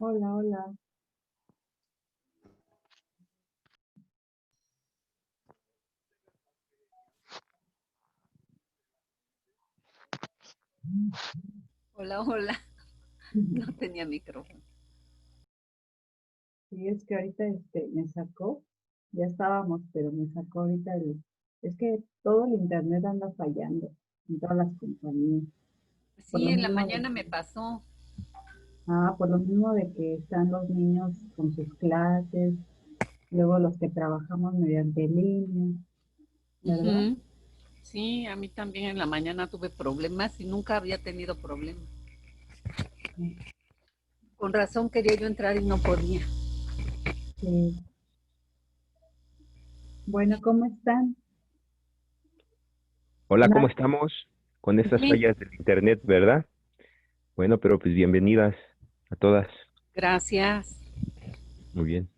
Hola, hola. Hola, hola. No tenía micrófono. Sí, es que ahorita me sacó, ya estábamos, pero me sacó ahorita es que todo el internet anda fallando en todas las compañías. Por Sí, lo en la mismo de mañana me que, pasó. por lo mismo de que están los niños con sus clases, luego los que trabajamos mediante línea, ¿verdad? Ujú. Sí, a mí también en la mañana tuve problemas y nunca había tenido problemas. Con razón quería yo entrar y no podía. Sí. Bueno, ¿cómo están? Hola, ¿cómo Na- estamos? Con estas Bien, fallas del internet, ¿verdad? Bueno, pero pues bienvenidas a todas. gracias. Muy bien.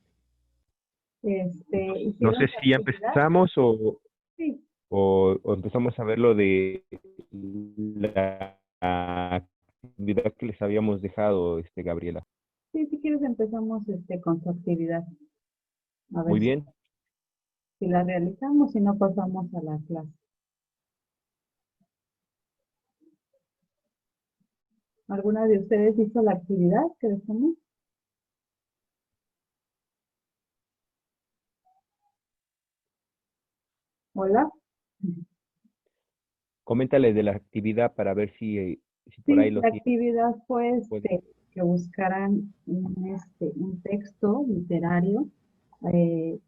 No ¿Hicieron sé su si ya actividad? empezamos o, Sí, o empezamos a ver lo de la actividad que les habíamos dejado, Gabriela. sí, si quieres empezamos con su actividad. A ver Muy bien. si la realizamos y no pasamos a la clase. ¿Alguna de ustedes hizo la actividad que dejamos? Hola. Coméntale de la actividad para ver si por ahí Sí, lo la tienen. actividad fue Pueden. que buscaran un texto literario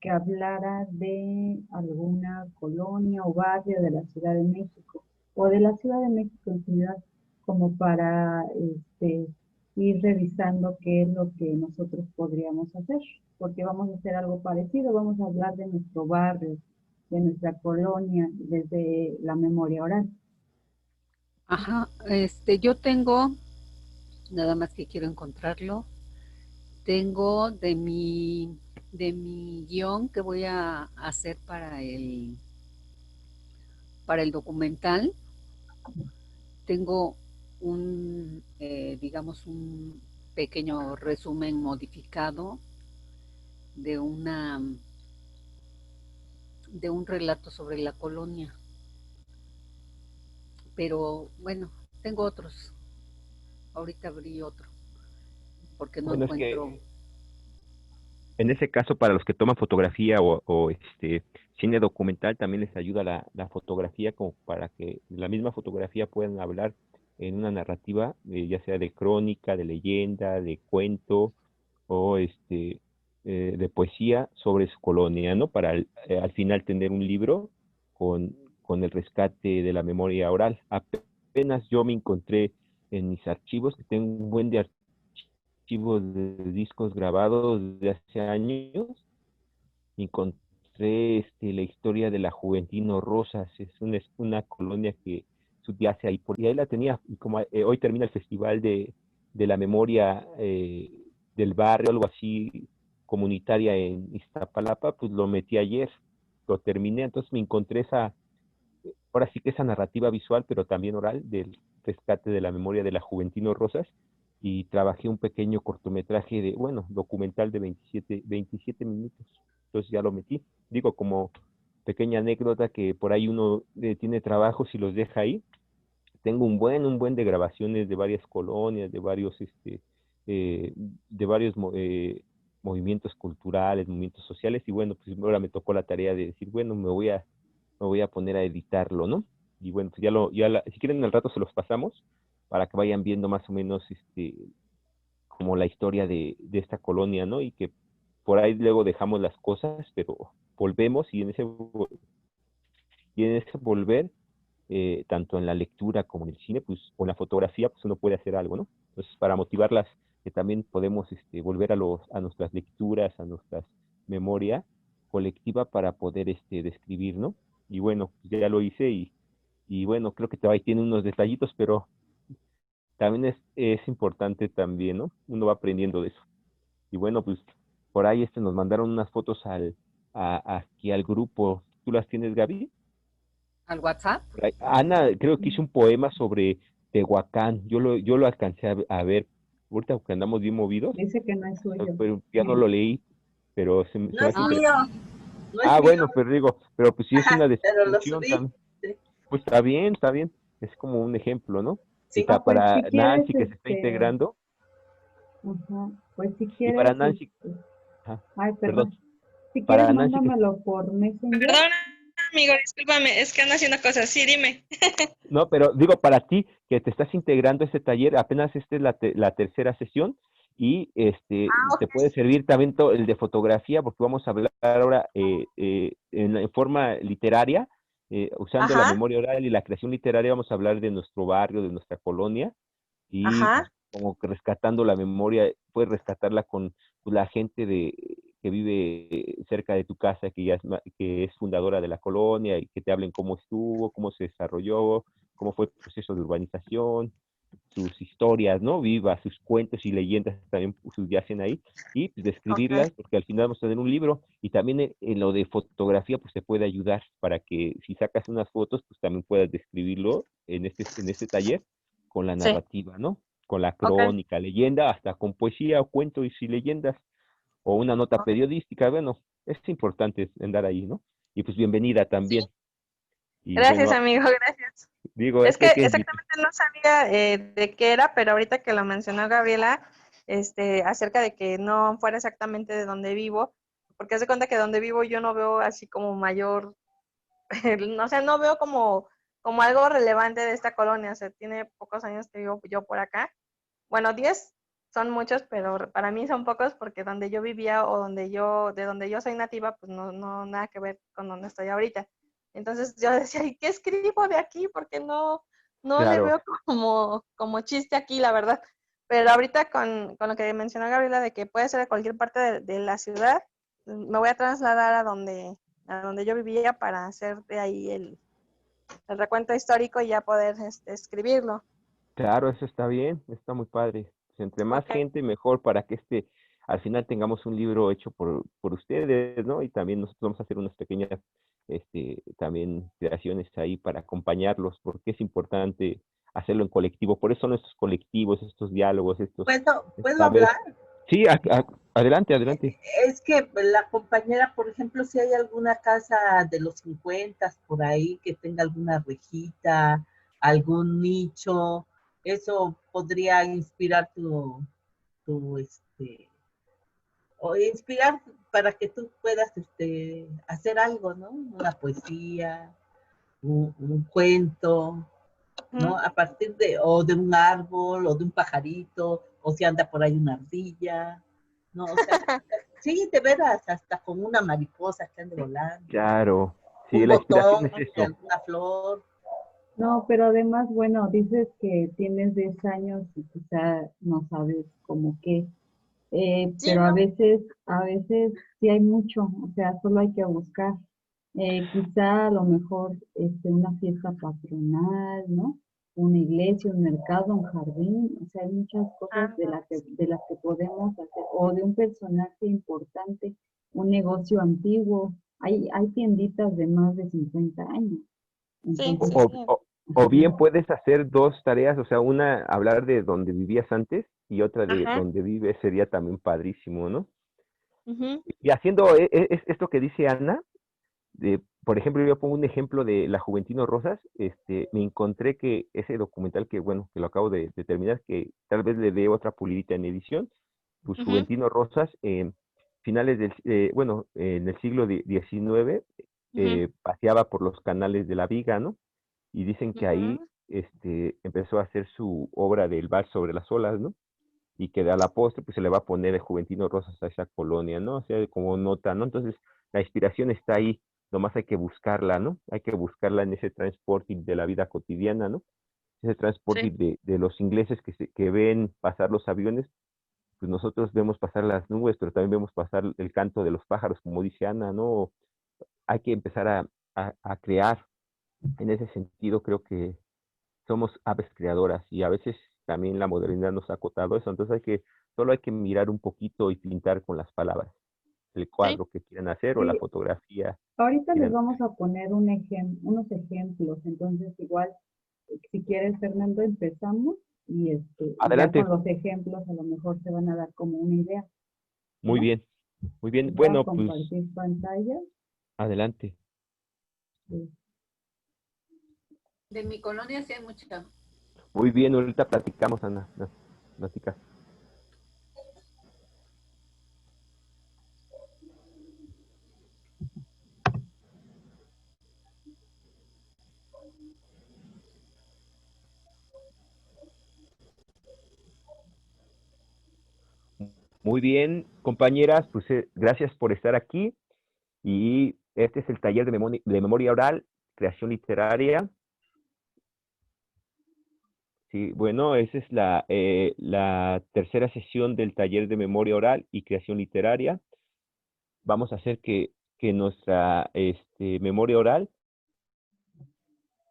que hablara de alguna colonia o barrio de la Ciudad de México o de la Ciudad de México en general, como para ir revisando qué es lo que nosotros podríamos hacer, porque vamos a hacer algo parecido, vamos a hablar de nuestro barrio, de nuestra colonia, desde la memoria oral. Ajá, yo tengo, nada más que quiero encontrarlo, tengo de mi guión que voy a hacer para el documental, tengo digamos, un pequeño resumen modificado de de un relato sobre la colonia, pero bueno, tengo otros. Ahorita abrí otro porque no Bueno, es encuentro. que en ese caso, para los que toman fotografía o cine documental, también les ayuda la fotografía como para que de la misma fotografía puedan hablar en una narrativa, ya sea de crónica, de leyenda, de cuento o de poesía sobre su colonia, ¿no? Para al final tener un libro con, con el rescate de la memoria oral. Apenas yo me encontré en mis archivos, que tengo un buen de archivos de discos grabados de hace años, encontré la historia de la Juventino Rosas. Es una colonia que subyace ahí, y ahí la tenía, y como hoy termina el festival de la memoria del barrio, algo así, comunitaria en Iztapalapa, pues lo metí ayer, lo terminé, entonces me encontré ahora sí que esa narrativa visual, pero también oral, del rescate de la memoria de la Juventino Rosas, y trabajé un pequeño cortometraje bueno, documental de 27 minutos, entonces ya lo metí, digo, como pequeña anécdota que por ahí uno tiene trabajos y los deja ahí. Tengo un buen de grabaciones de varias colonias, eh, de varios movimientos culturales, movimientos sociales, y bueno, pues ahora me tocó la tarea de decir, bueno, me voy a poner a editarlo, ¿no? Y bueno, pues si quieren al rato se los pasamos para que vayan viendo más o menos como la historia de esta colonia, ¿no? Y que por ahí luego dejamos las cosas, pero volvemos y en ese volver, tanto en la lectura como en el cine, pues, o en la fotografía, pues uno puede hacer algo, ¿no? Entonces, para motivarlas, que también podemos volver a nuestras lecturas, a nuestras memoria colectiva para poder describir, ¿no? Y bueno, pues ya lo hice y bueno, creo que todavía tiene unos detallitos, pero también es importante también, ¿no? Uno va aprendiendo de eso. Y bueno, pues por ahí nos mandaron unas fotos aquí al grupo. ¿Tú las tienes, Gaby? ¿Al WhatsApp? Por ahí. Ana, creo que hizo un poema sobre Tehuacán. Yo lo alcancé a ver. ahorita que andamos bien movidos, Dice que no es suyo. pero ya no lo leí, pero se No me es hace Ah, mío, interesante. no es Ah, mío, bueno, pero digo, pero pues si es una pero lo descripción subí. también, pues está bien, es como un ejemplo, ¿no? Y Sí, Pues para si quieres, Nancy que se está integrando, ajá, pues si y quieres, para Nancy, ajá, ay, perdón, perdón. Si quieres, para Nancy que mándamelo por Messenger. Perdón, amigo, discúlpame, es que ando haciendo cosas. Sí, dime. no, pero digo, para ti que te estás integrando a este taller, apenas esta es la tercera sesión y Ah, te ok. puede servir también el de fotografía, porque vamos a hablar ahora en forma literaria, usando la Ajá, memoria oral y la creación literaria, vamos a hablar de nuestro barrio, de nuestra colonia, y pues, ajá, como que rescatando la memoria, puedes rescatarla con pues, la gente que vive cerca de tu casa, que ya que es fundadora de la colonia, y que te hablen cómo estuvo, cómo se desarrolló, cómo fue el proceso de urbanización, sus historias, ¿no? Vivas, sus cuentos y leyendas también subyacen ahí, y pues ok. describirlas, porque al final vamos a tener un libro, y también en lo de fotografía, pues te puede ayudar para que si sacas unas fotos, pues también puedas describirlo en este taller con la Sí, narrativa, ¿no? Con la ok. crónica, leyenda, hasta con poesía o cuentos y leyendas, o una nota Ok. periodística, bueno, es importante andar ahí, ¿no? Y pues bienvenida Sí, también. Y Gracias, bueno, amigo, gracias. digo, es Es que que hay que invitar. exactamente no sabía de qué era, pero ahorita que lo mencionó Gabriela, acerca de que no fuera exactamente de donde vivo, porque hace cuenta que donde vivo yo no veo así como mayor, no sé, no veo como algo relevante de esta colonia, o sea, tiene pocos años que vivo yo por acá. Bueno, 10 son muchos, pero para mí son pocos porque donde yo vivía o de donde yo soy nativa, pues no nada que ver con donde estoy ahorita. Entonces yo decía, ¿y qué escribo de aquí? Porque no le Claro, veo como chiste aquí, la verdad. Pero ahorita con lo que mencionó Gabriela de que puede ser de cualquier parte de la ciudad, me voy a trasladar a donde yo vivía para hacer de ahí el recuento histórico y ya poder escribirlo. claro, eso está bien, está muy padre. Pues entre más Ok. gente, mejor para que al final tengamos un libro hecho por ustedes, ¿no? Y también nosotros vamos a hacer unas pequeñas, también creaciones ahí para acompañarlos, porque es importante hacerlo en colectivo. Por eso son estos colectivos, estos diálogos, ¿Puedo saber. hablar? Sí, adelante, adelante. Es que la compañera, por ejemplo, si hay alguna casa de los 50 por ahí que tenga alguna rejita, algún nicho, eso podría inspirar o inspirar para que tú puedas hacer algo, ¿no? Una poesía, un cuento, Ujú. ¿no? A partir o de un árbol, o de un pajarito, o si anda por ahí una ardilla, ¿no? O sea, sí, de veras, hasta con una mariposa que ande volando, Claro, sí, un la inspiración botón es de eso. alguna flor. No, pero además, bueno, dices que tienes 10 años y quizá no sabes cómo qué, Sí, pero no, a veces sí hay mucho, o sea, solo hay que buscar. Quizá a lo mejor una fiesta patronal, ¿no? Una iglesia, un mercado, un jardín, o sea, hay muchas cosas Anda. de las que podemos hacer, o de un personaje importante, un negocio antiguo. Hay tienditas de más de 50 años, Sí, entonces, sí, sí. O bien puedes hacer dos tareas, o sea, una hablar de donde vivías antes y otra de Ajá. donde vives sería también padrísimo, ¿no? Ujú, Y haciendo esto que dice Ana, por ejemplo, yo pongo un ejemplo de La Juventino Rosas, me encontré que ese documental que, bueno, que lo acabo de terminar, que tal vez le dé otra pulidita en edición, pues ujú, Juventino Rosas, bueno, en el siglo XIX, ujú, paseaba por los canales de la Viga, ¿no? Y dicen que ahí ujú. empezó a hacer su obra del Vals sobre las olas, ¿no? Y que a la postre pues se le va a poner el Juventino Rosas a esa colonia, ¿no? O sea, como nota, ¿no? Entonces, la inspiración está ahí, nomás hay que buscarla, ¿no? Hay que buscarla en ese transporte de la vida cotidiana, ¿no? Ese transporte Sí, de los ingleses que ven pasar los aviones, pues nosotros vemos pasar las nubes, pero también vemos pasar el canto de los pájaros, como dice Ana, ¿no? Hay que empezar a crear. En ese sentido, creo que somos aves creadoras y a veces también la modernidad nos ha acotado eso, entonces solo hay que mirar un poquito y pintar con las palabras el sí. cuadro que quieran hacer o la sí, fotografía que ahorita les quieran vamos hacer. a poner unos ejemplos, entonces igual, si quieres, Fernando, empezamos y ya Adelante. con los ejemplos a lo mejor se van a dar como una idea, Muy ¿no? bien, muy bien. Voy a Bueno, pues compartir pantalla. adelante. Sí. De mi colonia sí hay mucha. Muy bien, ahorita platicamos, Ana. Platica. Muy bien, compañeras, pues gracias por estar aquí. Y este es el taller de memoria oral, creación literaria. Sí, bueno, esa es la tercera sesión del taller de memoria oral y creación literaria. Vamos a hacer que nuestra memoria oral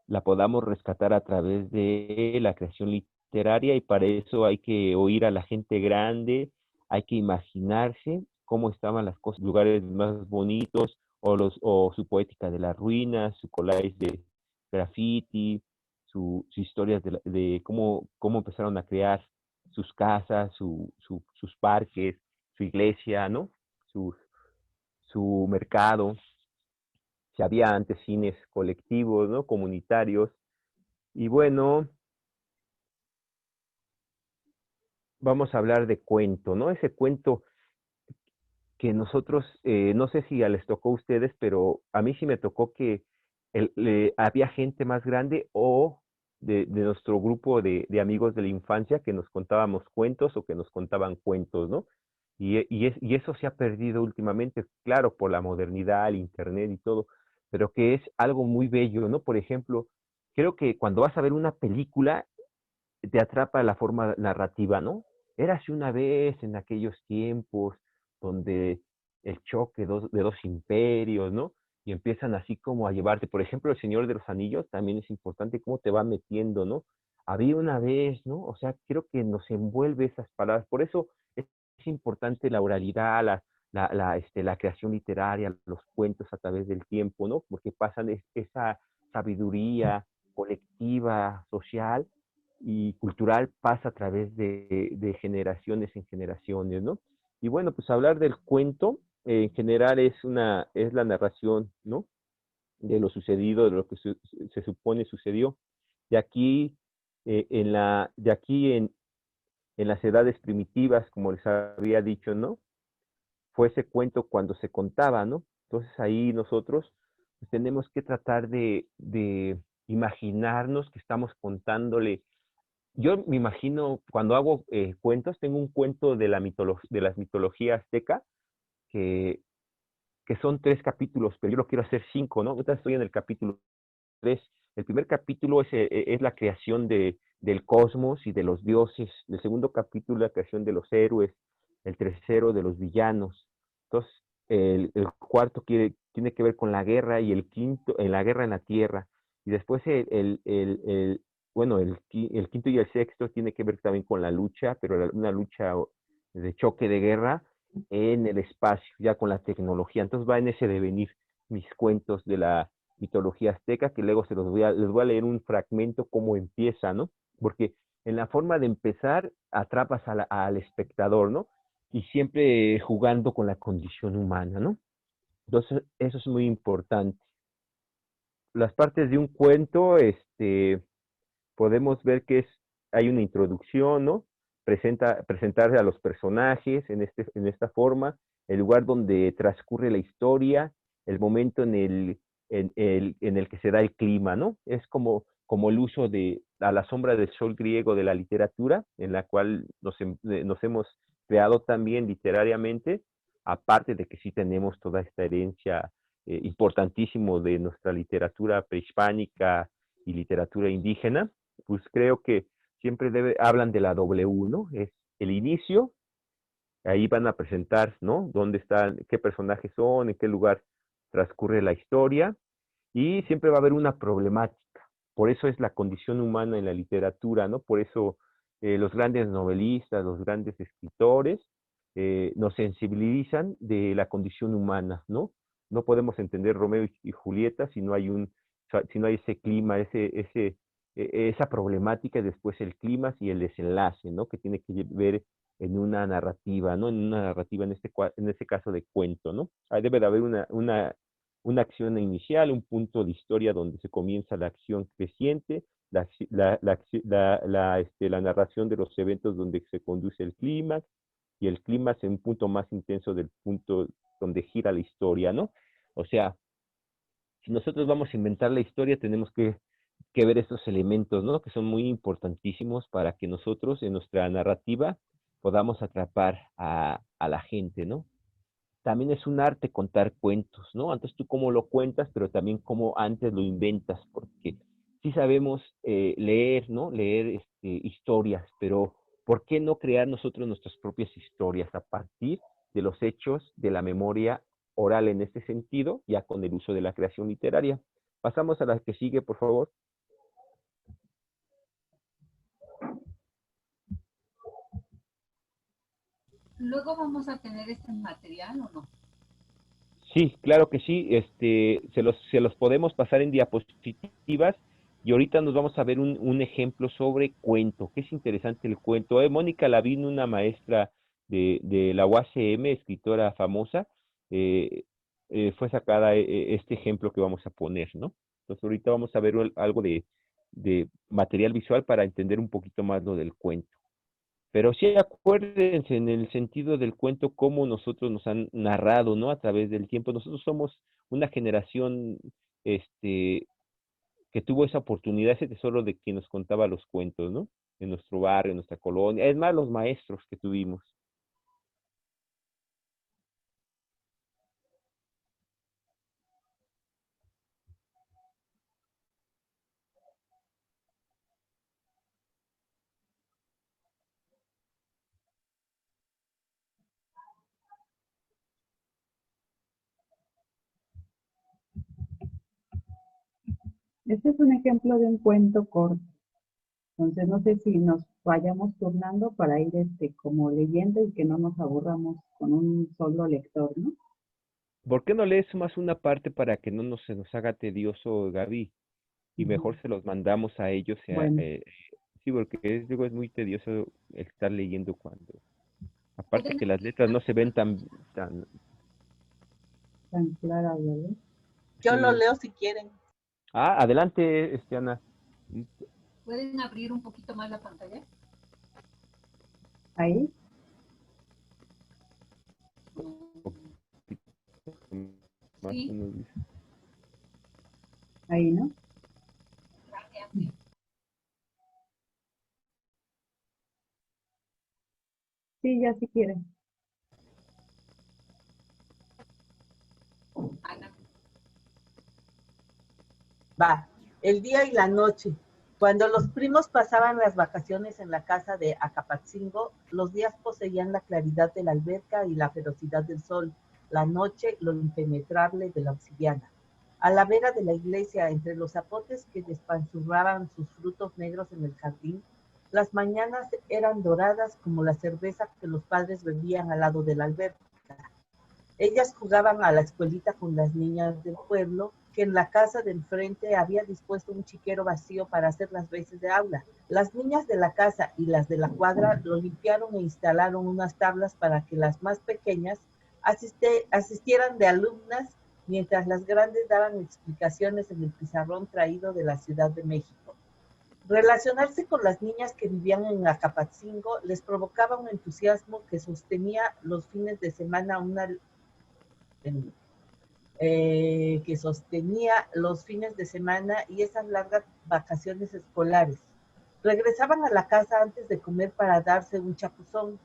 la podamos rescatar a través de la creación literaria, y para eso hay que oír a la gente grande, hay que imaginarse cómo estaban las cosas, lugares más bonitos, o su poética de las ruinas, su collage de graffiti, sus historias de cómo empezaron a crear sus casas, sus parques, su iglesia, ¿no? Su mercado. Si había antes cines colectivos, ¿no? Comunitarios. Y bueno, vamos a hablar de cuento, ¿no? Ese cuento que nosotros, no sé si ya les tocó a ustedes, pero a mí sí me tocó que había gente más grande o de nuestro grupo de amigos de la infancia que nos contábamos cuentos o que nos contaban cuentos, ¿no? Y eso se ha perdido últimamente, claro, por la modernidad, el internet y todo, pero que es algo muy bello, ¿no? Por ejemplo, creo que cuando vas a ver una película, te atrapa la forma narrativa, ¿no? Érase una vez en aquellos tiempos donde el choque de dos imperios, ¿no? Y empiezan así como a llevarte, por ejemplo, El Señor de los Anillos también es importante cómo te va metiendo, ¿no? Había una vez, ¿no? O sea, creo que nos envuelve esas palabras. Por eso es importante la oralidad, la creación literaria, los cuentos a través del tiempo, ¿no? Porque pasan esa sabiduría colectiva, social y cultural, pasa a través de generaciones en generaciones, ¿no? Y bueno, pues hablar del cuento en general es la narración, ¿no? De lo sucedido, de lo que se supone sucedió. De aquí, en las edades primitivas, como les había dicho, ¿no? Fue ese cuento cuando se contaba, ¿no? Entonces ahí nosotros pues, tenemos que tratar de imaginarnos que estamos contándole. Yo me imagino, cuando hago cuentos, tengo un cuento de de las mitologías azteca, que, que son 3 capítulos, pero yo lo quiero hacer 5, ¿no? Ahorita estoy en el capítulo 3. El primer capítulo es la creación del cosmos y de los dioses. El segundo capítulo, la creación de los héroes. El tercero, de los villanos. Entonces, el cuarto tiene que ver con la guerra, y el quinto, en la guerra en la tierra. Y después bueno, el quinto y el sexto tiene que ver también con la lucha, pero una lucha de choque de guerra en el espacio, ya con la tecnología. Entonces va en ese devenir mis cuentos de la mitología azteca, que luego les voy a leer un fragmento cómo empieza, ¿no? Porque en la forma de empezar atrapas al espectador, ¿no? Y siempre jugando con la condición humana, ¿no? Entonces, eso es muy importante. Las partes de un cuento, podemos ver que hay una introducción, ¿no? Presentarse a los personajes en esta forma, el lugar donde transcurre la historia, el momento en el que se da el clima, ¿no? Es como el uso de A la sombra del sol griego de la literatura, en la cual nos hemos creado también literariamente, aparte de que sí tenemos toda esta herencia importantísimo de nuestra literatura prehispánica y literatura indígena. Pues creo que siempre hablan de la W, ¿no? Es el inicio, ahí van a presentar, ¿no? Dónde están, qué personajes son, en qué lugar transcurre la historia, y siempre va a haber una problemática. Por eso es la condición humana en la literatura, ¿no? Por eso los grandes novelistas, los grandes escritores, nos sensibilizan de la condición humana, ¿no? No podemos entender Romeo y Julieta si no hay ese clima, esa problemática y después el clímax y el desenlace, ¿no? Que tiene que ver en una narrativa, ¿no? En una narrativa, en este caso de cuento, ¿no? Ahí debe de haber una acción inicial, un punto de historia donde se comienza la acción creciente, la narración de los eventos donde se conduce el clímax, y el clímax en un punto más intenso del punto donde gira la historia, ¿no? O sea, si nosotros vamos a inventar la historia, tenemos que ver estos elementos, ¿no? Que son muy importantísimos para que nosotros en nuestra narrativa podamos atrapar a la gente, ¿no? También es un arte contar cuentos, ¿no? Antes tú cómo lo cuentas, pero también cómo antes lo inventas, porque sí sabemos leer, ¿no? Leer historias, pero ¿por qué no crear nosotros nuestras propias historias a partir de los hechos de la memoria oral en este sentido, ya con el uso de la creación literaria? Pasamos a la que sigue, por favor. Luego vamos a tener este material o no. Sí, claro que sí. Se los podemos pasar en diapositivas y ahorita nos vamos a ver un ejemplo sobre cuento, que es interesante el cuento. Mónica Lavín, una maestra de la UACM, escritora famosa, fue sacada este ejemplo que vamos a poner, ¿no? Entonces ahorita vamos a ver algo de material visual para entender un poquito más lo del cuento. Pero sí acuérdense en el sentido del cuento cómo nosotros nos han narrado, ¿no? A través del tiempo. Nosotros somos una generación, que tuvo esa oportunidad, ese tesoro de quien nos contaba los cuentos, ¿no? En nuestro barrio, en nuestra colonia. Es más, los maestros que tuvimos. Este es un ejemplo de un cuento corto. Entonces, no sé si nos vayamos turnando para ir como leyendo y que no nos aburramos con un solo lector, ¿no? ¿Por qué no lees más una parte para que se nos haga tedioso, Gaby? Y mejor se los mandamos a ellos. Bueno. Sí, porque luego es muy tedioso estar leyendo cuando... Aparte ¿Pueden que las letras no se ven tan Tan clara, ¿verdad? Yo lo sí. leo si quieren. Adelante, Ana. ¿Pueden abrir un poquito más la pantalla? Ahí, Más Sí. unos dice. ahí, ¿no? Sí, ya si quieren. Ana. Va, el día y la noche. Cuando los primos pasaban las vacaciones en la casa de Acapatzingo, los días poseían la claridad de la alberca y la ferocidad del sol, la noche lo impenetrable de la obsidiana. A la vera de la iglesia, entre los zapotes que despanzurraban sus frutos negros en el jardín, las mañanas eran doradas como la cerveza que los padres bebían al lado de la alberca. Ellas jugaban a la escuelita con las niñas del pueblo, que en la casa de enfrente había dispuesto un chiquero vacío para hacer las veces de aula. Las niñas de la casa y las de la cuadra lo limpiaron e instalaron unas tablas para que las más pequeñas asistieran de alumnas, mientras las grandes daban explicaciones en el pizarrón traído de la Ciudad de México. Relacionarse con las niñas que vivían en Acapatzingo les provocaba un entusiasmo que sostenía los fines de semana y esas largas vacaciones escolares. Regresaban a la casa antes de comer para darse un chapuzón.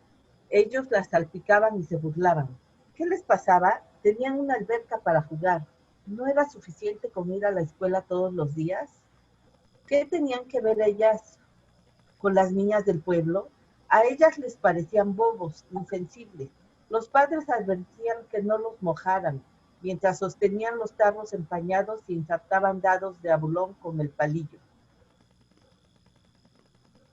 Ellos las salpicaban y se burlaban. ¿Qué les pasaba? Tenían una alberca para jugar. ¿No era suficiente con ir a la escuela todos los días? ¿Qué tenían que ver ellas con las niñas del pueblo? A ellas les parecían bobos, insensibles. Los padres advertían que no los mojaran, mientras sostenían los tarros empañados y ensartaban dados de abulón con el palillo.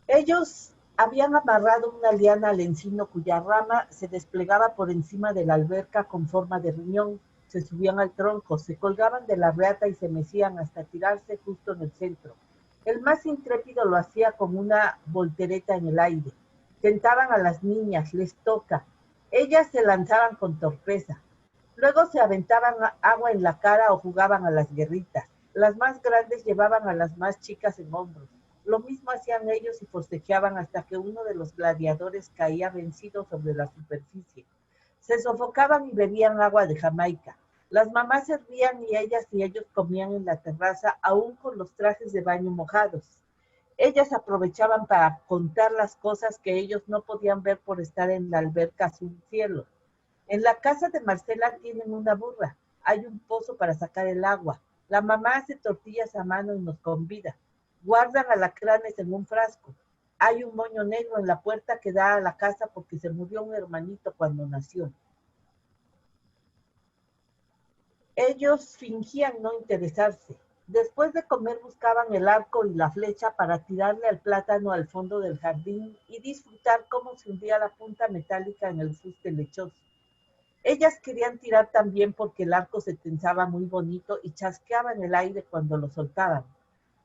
Ellos habían amarrado una liana al encino cuya rama se desplegaba por encima de la alberca con forma de riñón. Se subían al tronco, se colgaban de la reata y se mecían hasta tirarse justo en el centro. El más intrépido lo hacía con una voltereta en el aire. Tentaban a las niñas, les toca. Ellas se lanzaban con torpeza. Luego se aventaban agua en la cara o jugaban a las guerritas. Las más grandes llevaban a las más chicas en hombros. Lo mismo hacían ellos y forcejeaban hasta que uno de los gladiadores caía vencido sobre la superficie. Se sofocaban y bebían agua de Jamaica. Las mamás se rían y ellas y ellos comían en la terraza, aún con los trajes de baño mojados. Ellas aprovechaban para contar las cosas que ellos no podían ver por estar en la alberca azul cielo. En la casa de Marcela tienen una burra. Hay un pozo para sacar el agua. La mamá hace tortillas a mano y nos convida. Guardan alacranes en un frasco. Hay un moño negro en la puerta que da a la casa porque se murió un hermanito cuando nació. Ellos fingían no interesarse. Después de comer buscaban el arco y la flecha para tirarle al plátano al fondo del jardín y disfrutar cómo se hundía la punta metálica en el fuste lechoso. Ellas querían tirar también porque el arco se tensaba muy bonito y chasqueaba en el aire cuando lo soltaban.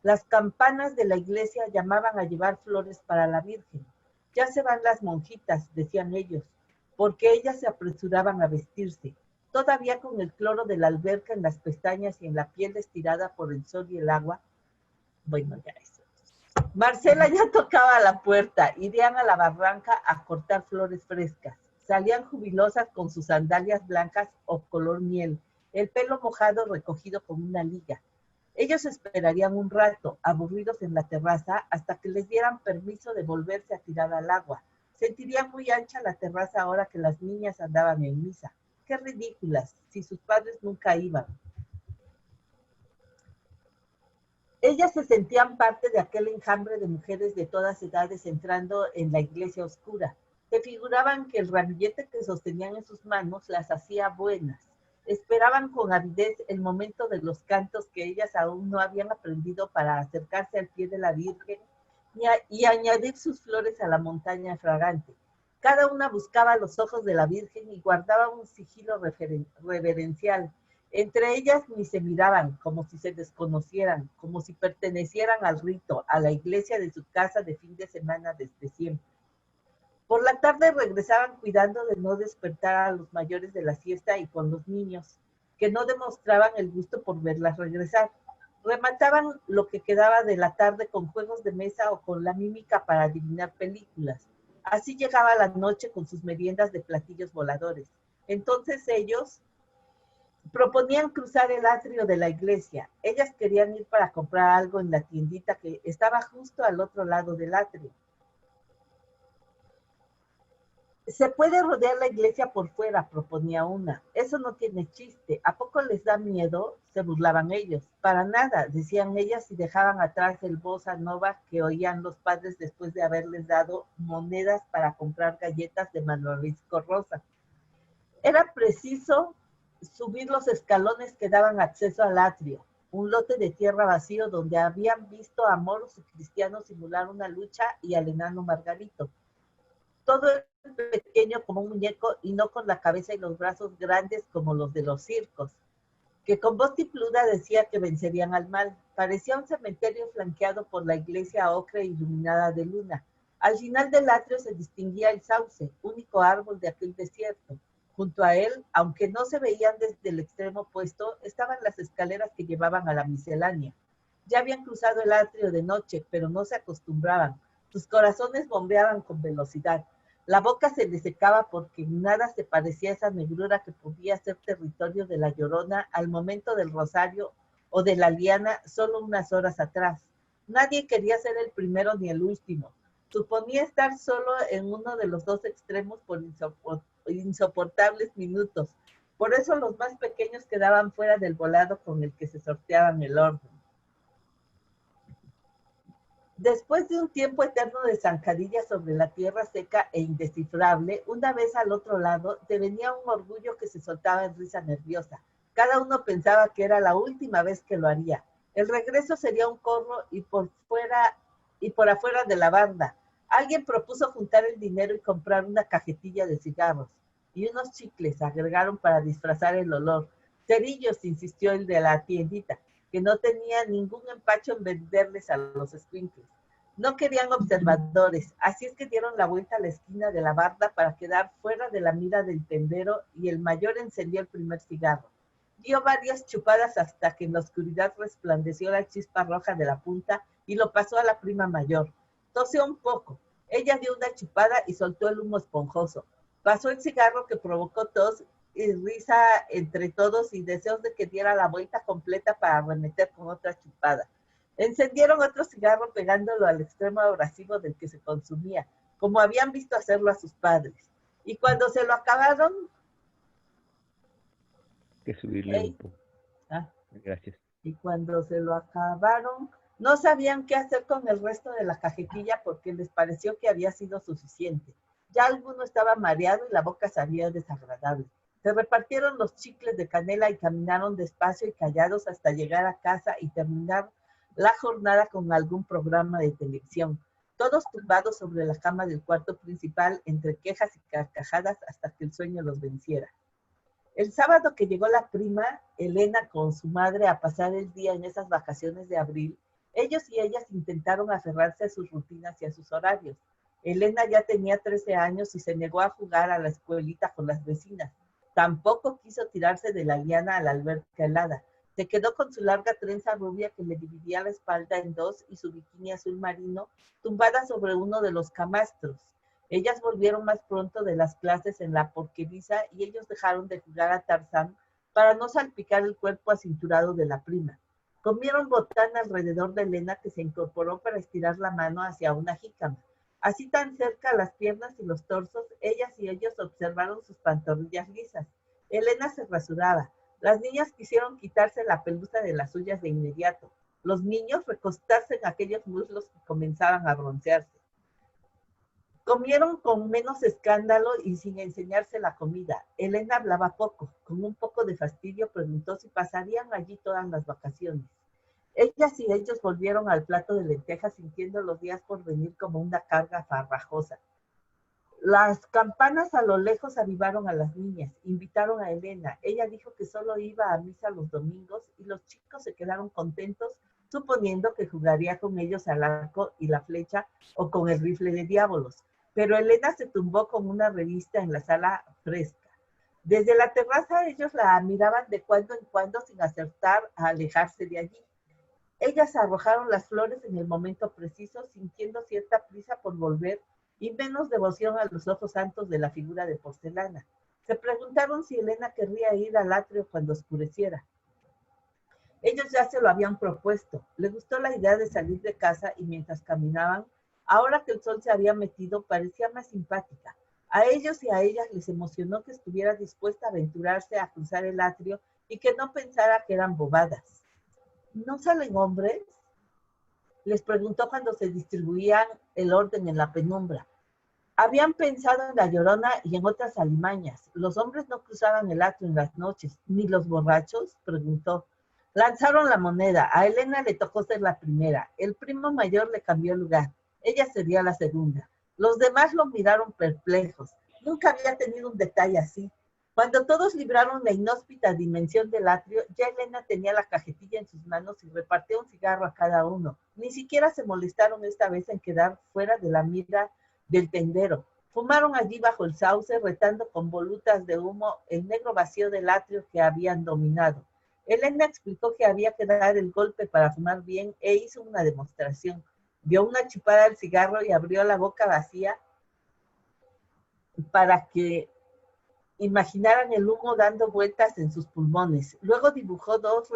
Las campanas de la iglesia llamaban a llevar flores para la Virgen. Ya se van las monjitas, decían ellos, porque ellas se apresuraban a vestirse, todavía con el cloro de la alberca en las pestañas y en la piel estirada por el sol y el agua. Bueno, ya eso. Marcela ya tocaba la puerta, irían a la barranca a cortar flores frescas. Salían jubilosas con sus sandalias blancas o color miel, el pelo mojado recogido con una liga. Ellos esperarían un rato, aburridos en la terraza, hasta que les dieran permiso de volverse a tirar al agua. Sentirían muy ancha la terraza ahora que las niñas andaban en misa. ¡Qué ridículas! Si sus padres nunca iban. Ellas se sentían parte de aquel enjambre de mujeres de todas edades entrando en la iglesia oscura. Se figuraban que el ramillete que sostenían en sus manos las hacía buenas. Esperaban con avidez el momento de los cantos que ellas aún no habían aprendido para acercarse al pie de la Virgen y añadir sus flores a la montaña fragante. Cada una buscaba los ojos de la Virgen y guardaba un sigilo reverencial. Entre ellas ni se miraban, como si se desconocieran, como si pertenecieran al rito, a la iglesia de su casa de fin de semana desde siempre. Por la tarde regresaban cuidando de no despertar a los mayores de la siesta y con los niños, que no demostraban el gusto por verlas regresar. Remataban lo que quedaba de la tarde con juegos de mesa o con la mímica para adivinar películas. Así llegaba la noche con sus meriendas de platillos voladores. Entonces ellos proponían cruzar el atrio de la iglesia. Ellas querían ir para comprar algo en la tiendita que estaba justo al otro lado del atrio. Se puede rodear la iglesia por fuera, proponía una. Eso no tiene chiste. ¿A poco les da miedo? Se burlaban ellos. Para nada, decían ellas y dejaban atrás el bossa nova que oían los padres después de haberles dado monedas para comprar galletas de malvavisco rosa. Era preciso subir los escalones que daban acceso al atrio, un lote de tierra vacío donde habían visto a moros y cristianos simular una lucha y al enano Margarito. Todo pequeño como un muñeco y no con la cabeza y los brazos grandes como los de los circos, que con voz tipluda decía que vencerían al mal. Parecía un cementerio flanqueado por la iglesia ocre iluminada de luna. Al final del atrio se distinguía el sauce, único árbol de aquel desierto. Junto a él, aunque no se veían desde el extremo opuesto, estaban las escaleras que llevaban a la miscelánea. Ya habían cruzado el atrio de noche, pero no se acostumbraban. Sus corazones bombeaban con velocidad. La boca se les secaba porque nada se parecía a esa negrura que podía ser territorio de la Llorona al momento del rosario o de la liana solo unas horas atrás. Nadie quería ser el primero ni el último. Suponía estar solo en uno de los dos extremos por insoportables minutos. Por eso los más pequeños quedaban fuera del volado con el que se sorteaban el orden. Después de un tiempo eterno de zancadillas sobre la tierra seca e indescifrable, una vez al otro lado, te venía un orgullo que se soltaba en risa nerviosa. Cada uno pensaba que era la última vez que lo haría. El regreso sería un corro y por afuera de la banda. Alguien propuso juntar el dinero y comprar una cajetilla de cigarros. Y unos chicles agregaron para disfrazar el olor. Cerillos, insistió el de la tiendita, que no tenía ningún empacho en venderles a los escuincles. No querían observadores, así es que dieron la vuelta a la esquina de la barda para quedar fuera de la mira del tendero y el mayor encendió el primer cigarro. Dio varias chupadas hasta que en la oscuridad resplandeció la chispa roja de la punta y lo pasó a la prima mayor. Tosió un poco. Ella dio una chupada y soltó el humo esponjoso. Pasó el cigarro que provocó tos y risa entre todos y deseos de que diera la vuelta completa para arremeter con otra chupada. Encendieron otro cigarro pegándolo al extremo abrasivo del que se consumía, como habían visto hacerlo a sus padres. Y cuando se lo acabaron... Hay que subirle un poco. Gracias. Y cuando se lo acabaron, no sabían qué hacer con el resto de la cajetilla porque les pareció que había sido suficiente. Ya alguno estaba mareado y la boca sabía desagradable. Se repartieron los chicles de canela y caminaron despacio y callados hasta llegar a casa y terminar la jornada con algún programa de televisión. Todos tumbados sobre la cama del cuarto principal, entre quejas y carcajadas hasta que el sueño los venciera. El sábado que llegó la prima, Elena, con su madre a pasar el día en esas vacaciones de abril, ellos y ellas intentaron aferrarse a sus rutinas y a sus horarios. Elena ya tenía 13 años y se negó a jugar a la escuelita con las vecinas. Tampoco quiso tirarse de la liana a la alberca helada. Se quedó con su larga trenza rubia que le dividía la espalda en dos y su bikini azul marino tumbada sobre uno de los camastros. Ellas volvieron más pronto de las clases en la porqueriza y ellos dejaron de jugar a Tarzán para no salpicar el cuerpo acinturado de la prima. Comieron botán alrededor de Elena que se incorporó para estirar la mano hacia una jícama. Así tan cerca las piernas y los torsos, ellas y ellos observaron sus pantorrillas lisas. Elena se rasuraba. Las niñas quisieron quitarse la pelusa de las suyas de inmediato. Los niños recostarse en aquellos muslos que comenzaban a broncearse. Comieron con menos escándalo y sin enseñarse la comida. Elena hablaba poco. Con un poco de fastidio preguntó si pasarían allí todas las vacaciones. Ellas y ellos volvieron al plato de lentejas sintiendo los días por venir como una carga farrajosa. Las campanas a lo lejos avivaron a las niñas, invitaron a Elena. Ella dijo que solo iba a misa los domingos y los chicos se quedaron contentos suponiendo que jugaría con ellos al arco y la flecha o con el rifle de diábolos. Pero Elena se tumbó con una revista en la sala fresca. Desde la terraza ellos la miraban de cuando en cuando sin acertar a alejarse de allí. Ellas arrojaron las flores en el momento preciso, sintiendo cierta prisa por volver y menos devoción a los ojos santos de la figura de porcelana. Se preguntaron si Elena querría ir al atrio cuando oscureciera. Ellos ya se lo habían propuesto. Le gustó la idea de salir de casa y mientras caminaban, ahora que el sol se había metido, parecía más simpática. A ellos y a ellas les emocionó que estuviera dispuesta a aventurarse a cruzar el atrio y que no pensara que eran bobadas. ¿No salen hombres? Les preguntó cuando se distribuían el orden en la penumbra. Habían pensado en la Llorona y en otras alimañas. ¿Los hombres no cruzaban el atrio en las noches? ¿Ni los borrachos? Preguntó. Lanzaron la moneda. A Elena le tocó ser la primera. El primo mayor le cambió lugar. Ella sería la segunda. Los demás lo miraron perplejos. Nunca había tenido un detalle así. Cuando todos libraron la inhóspita dimensión del atrio, ya Elena tenía la cajetilla en sus manos y repartió un cigarro a cada uno. Ni siquiera se molestaron esta vez en quedar fuera de la mira del tendero. Fumaron allí bajo el sauce, retando con volutas de humo el negro vacío del atrio que habían dominado. Elena explicó que había que dar el golpe para fumar bien e hizo una demostración. Dio una chupada al cigarro y abrió la boca vacía para que imaginaran el humo dando vueltas en sus pulmones. Luego dibujó dos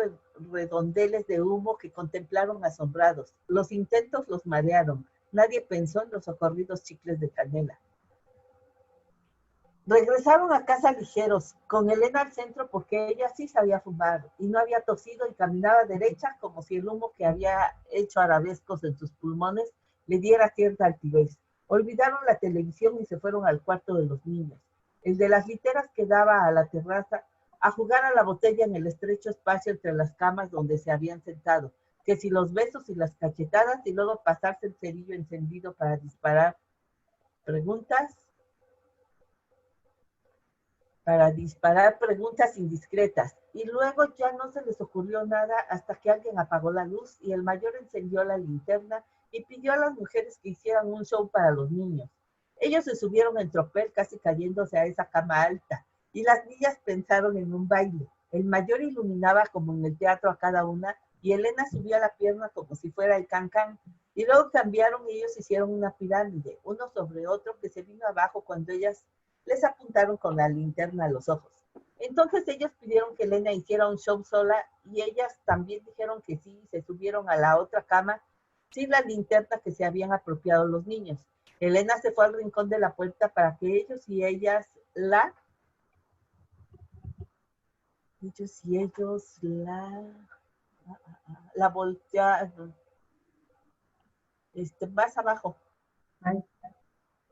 redondeles de humo que contemplaron asombrados. Los intentos los marearon. Nadie pensó en los socorridos chicles de canela. Regresaron a casa ligeros, con Elena al centro porque ella sí sabía fumar y no había tosido y caminaba derecha como si el humo que había hecho arabescos en sus pulmones le diera cierta altivez. Olvidaron la televisión y se fueron al cuarto de los niños, el de las literas que daba a la terraza, a jugar a la botella en el estrecho espacio entre las camas donde se habían sentado, que si los besos y las cachetadas y luego pasarse el cerillo encendido para disparar. ¿Preguntas? para disparar preguntas indiscretas. Y luego ya no se les ocurrió nada hasta que alguien apagó la luz y el mayor encendió la linterna y pidió a las mujeres que hicieran un show para los niños. Ellos se subieron en tropel casi cayéndose a esa cama alta y las niñas pensaron en un baile. El mayor iluminaba como en el teatro a cada una y Elena subía la pierna como si fuera el can-can. Y luego cambiaron y ellos hicieron una pirámide, uno sobre otro que se vino abajo cuando ellas les apuntaron con la linterna a los ojos. Entonces ellos pidieron que Elena hiciera un show sola y ellas también dijeron que sí y se subieron a la otra cama sin la linterna que se habían apropiado los niños. Elena se fue al rincón de la puerta para que ellos y ellas la voltearon, más abajo. Ay,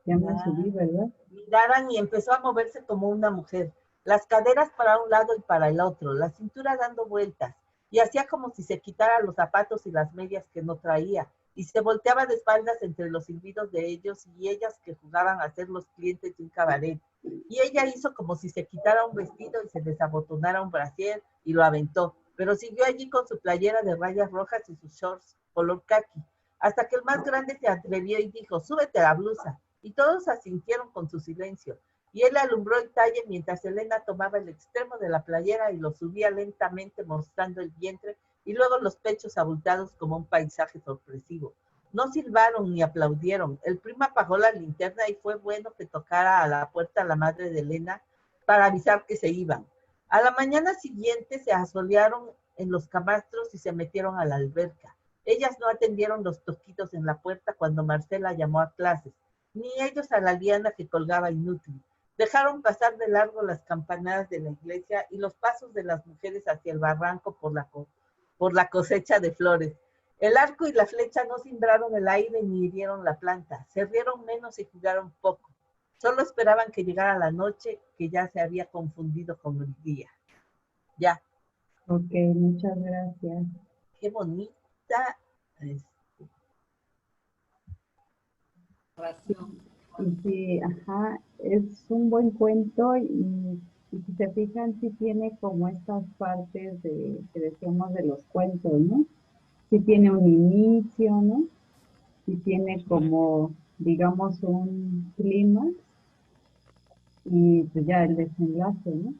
ya me subí, ¿verdad? Miraran y empezó a moverse como una mujer, las caderas para un lado y para el otro, la cintura dando vueltas, y hacía como si se quitara los zapatos y las medias que no traía, y se volteaba de espaldas entre los silbidos de ellos y ellas que jugaban a ser los clientes de un cabaret. Y ella hizo como si se quitara un vestido y se desabotonara un brasier y lo aventó, pero siguió allí con su playera de rayas rojas y sus shorts color caqui, hasta que el más grande se atrevió y dijo, súbete la blusa. Y todos asintieron con su silencio. Y él alumbró el talle mientras Elena tomaba el extremo de la playera y lo subía lentamente mostrando el vientre y luego los pechos abultados como un paisaje sorpresivo. No silbaron ni aplaudieron. El primo apagó la linterna y fue bueno que tocara a la puerta la madre de Elena para avisar que se iban. A la mañana siguiente se asolearon en los camastros y se metieron a la alberca. Ellas no atendieron los toquitos en la puerta cuando Marcela llamó a clases, ni ellos a la liana que colgaba inútil. Dejaron pasar de largo las campanadas de la iglesia y los pasos de las mujeres hacia el barranco por la cosecha de flores. El arco y la flecha no cimbraron el aire ni hirieron la planta. Se rieron menos y jugaron poco. Solo esperaban que llegara la noche, que ya se había confundido con el día. Ya. Ok, muchas gracias. Qué bonita. Y sí, ajá, es un buen cuento y si se fijan, sí tiene como estas partes de, que decíamos de los cuentos, ¿no? Sí tiene un inicio, ¿no? Sí tiene como, digamos, un clímax y pues ya el desenlace, ¿no?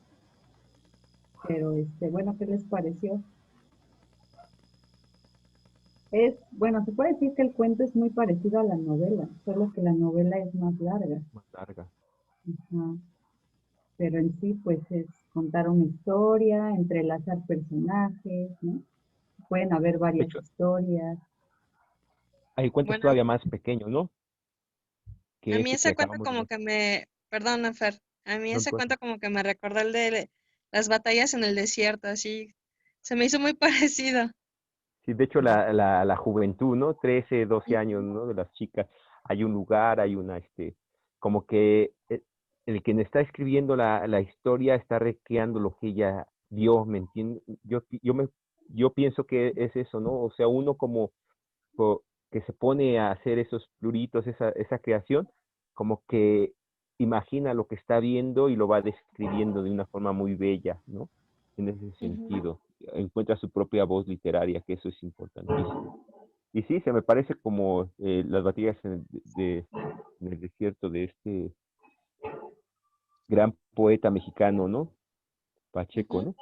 Pero, bueno, ¿qué les pareció? Bueno, se puede decir que el cuento es muy parecido a la novela, solo que la novela es más larga. Más larga. Ajá. Pero en sí, pues es contar una historia, entrelazar personajes, ¿no? Pueden haber De varias hecho, historias. hay cuentos Bueno, todavía más pequeños, ¿no? a Que mí ese que ese cuento acabamos de como ver. que perdona, Fer, a mí No ese importa. cuento como que me recordó el de las batallas en el desierto, así, se me hizo muy parecido. Sí, de hecho, la juventud, ¿no? 13, 12 años, Ujú, ¿no? De las chicas. Hay un lugar, hay una, como que el quien está escribiendo la historia está recreando lo que ella vio, ¿me entiendes? Yo pienso que es eso, ¿no? O sea, uno como que se pone a hacer esos pluritos, esa creación, como que imagina lo que está viendo y lo va describiendo de una forma muy bella, ¿no? En ese ujú. sentido, encuentra su propia voz literaria, que eso es importantísimo. Y sí, se me parece como las batallas en el desierto de este gran poeta mexicano, ¿no? Pacheco, Ujú, ¿no?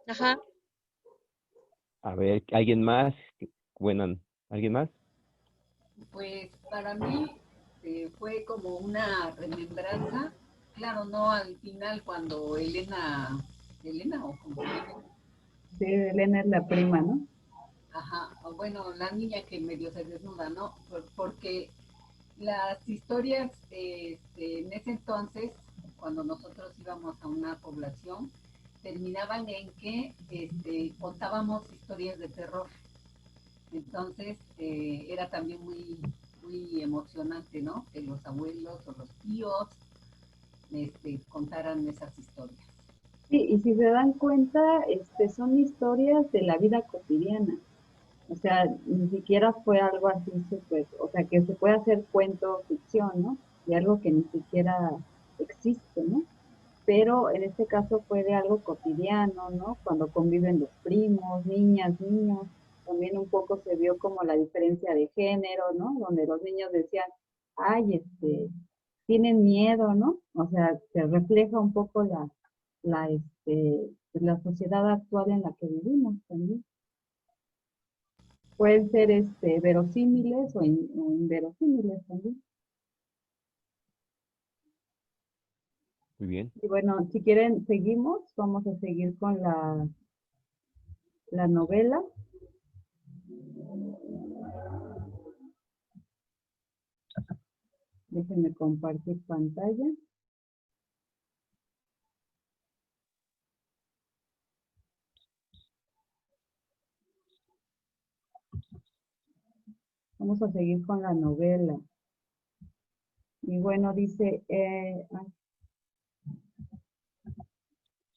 ajá. A ver, ¿alguien más? Bueno, ¿alguien más? Pues para mí fue como una remembranza, claro, no al final cuando Elena o como se llame, Sí, Elena es la prima, ¿no? ajá, o bueno, la niña que medio se desnuda, ¿no? Porque las historias en ese entonces, cuando nosotros íbamos a una población, terminaban en que contábamos historias de terror. Entonces era también muy emocionante, ¿no? Que los abuelos o los tíos contaran esas historias. Sí, y si se dan cuenta, son historias de la vida cotidiana. O sea, ni siquiera fue algo así súper, o sea, que se puede hacer cuento ficción, ¿no? Y algo que ni siquiera existe, ¿no? pero en este caso fue de algo cotidiano, ¿no? Cuando conviven los primos, niñas, niños, también un poco se vio como la diferencia de género, ¿no? Donde los niños decían, ay, tienen miedo, ¿no? O sea, se refleja un poco la sociedad actual en la que vivimos también. Pueden ser verosímiles o inverosímiles también. Muy bien. Y bueno, si quieren, seguimos. Vamos a seguir con la novela. Déjenme compartir pantalla. Vamos a seguir con la novela. Y bueno, dice,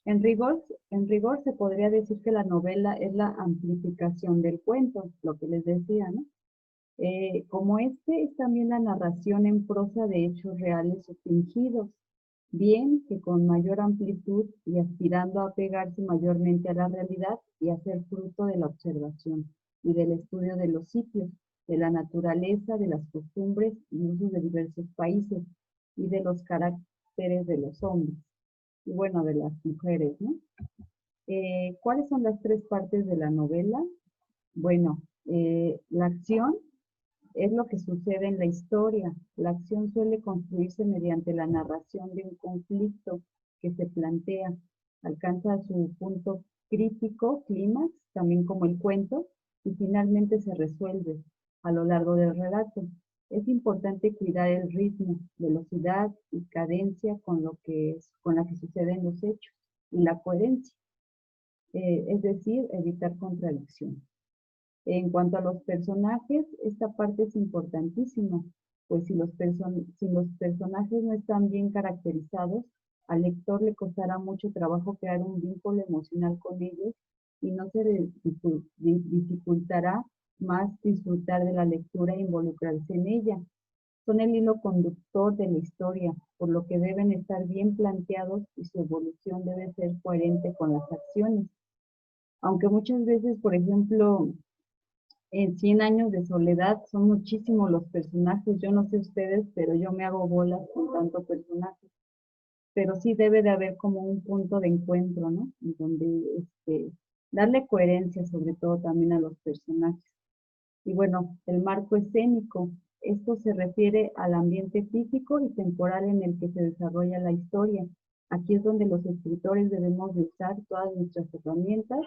en rigor se podría decir que la novela es la amplificación del cuento, lo que les decía, ¿no? Como es también la narración en prosa de hechos reales o fingidos, bien que con mayor amplitud y aspirando a pegarse mayormente a la realidad y a ser fruto de la observación y del estudio de los sitios, de la naturaleza, de las costumbres y usos de diversos países y de los caracteres de los hombres y bueno, de las mujeres, ¿no? ¿Cuáles son las tres partes de la novela? Bueno, la acción es lo que sucede en la historia. La acción suele construirse mediante la narración de un conflicto que se plantea, alcanza su punto crítico, clímax, también como el cuento, y finalmente se resuelve a lo largo del relato. Es importante cuidar el ritmo, velocidad y cadencia con la que suceden los hechos, y la coherencia, es decir, evitar contradicciones. En cuanto a los personajes, esta parte es importantísima, pues si los personajes no están bien caracterizados, al lector le costará mucho trabajo crear un vínculo emocional con ellos y no se dificultará más disfrutar de la lectura e involucrarse en ella. Son el hilo conductor de la historia, por lo que deben estar bien planteados y su evolución debe ser coherente con las acciones. Aunque muchas veces, por ejemplo, en 100 años de soledad son muchísimos los personajes. Yo no sé ustedes, pero yo me hago bolas con tanto personaje. Pero sí debe de haber como un punto de encuentro, ¿no? En donde darle coherencia sobre todo también a los personajes. Y bueno, el marco escénico. Esto se refiere al ambiente físico y temporal en el que se desarrolla la historia. Aquí es donde los escritores debemos de usar todas nuestras herramientas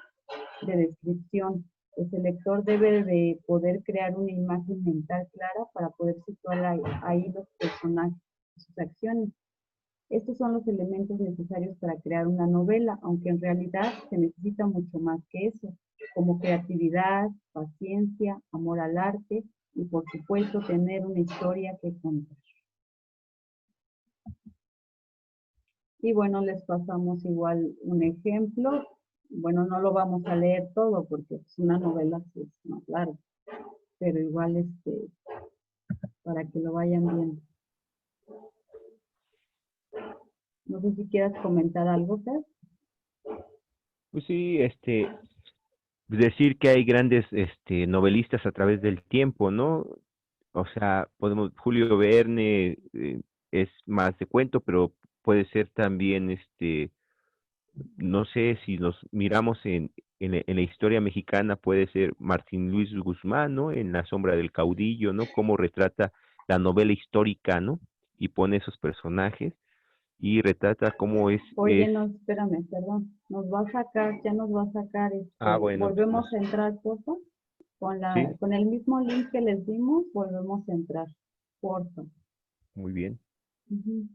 de descripción. Pues el lector debe de poder crear una imagen mental clara para poder situar ahí los personajes, sus acciones. Estos son los elementos necesarios para crear una novela, aunque en realidad se necesita mucho más que eso, como creatividad, paciencia, amor al arte y por supuesto tener una historia que contar. Y bueno, les pasamos igual un ejemplo. Bueno, no lo vamos a leer todo porque es una novela que es más larga, pero igual para que lo vayan viendo. No sé si quieras comentar algo, Fer. Pues sí, decir que hay grandes novelistas a través del tiempo, ¿no? O sea, Julio Verne es más de cuento, pero puede ser también, no sé si nos miramos en la historia mexicana, puede ser Martín Luis Guzmán, ¿no? En La sombra del caudillo, ¿no? Cómo retrata la novela histórica, ¿no? Y pone esos personajes y retrata cómo Oye, no, espérame, perdón. Ya nos va a sacar, bueno, volvemos a entrar, por favor. sí, Con el mismo link que les dimos, volvemos a entrar, por favor. muy bien. Ujú.